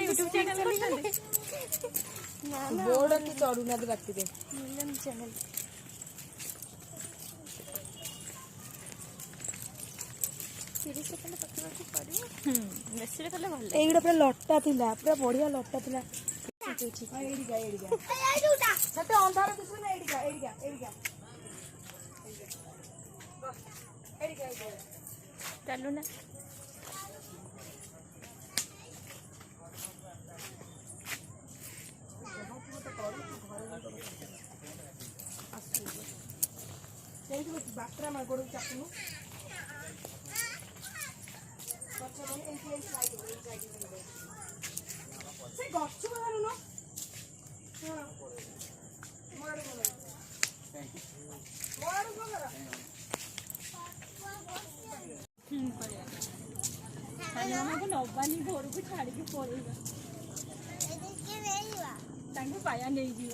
YouTube channel board की चढ़ुना राति channel एगुड़ा पूरा लटा थिला पूरा बढ़िया लटा थिला चलू ना बाटरा मैं गोड़ चाकू नबानी घर को छाड़ के पड़ेगा पाया नहीं जीव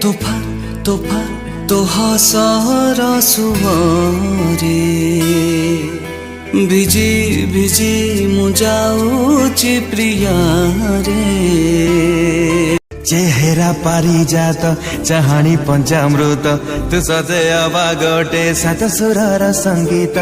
तोफा तोफा तो हसर सुवरे भिजी भिजी मु जाऊची प्रिया रे चेहरा पारिजात चाहानी पंचामृत तू सजे अबा गोटे सात सुरर संगीत।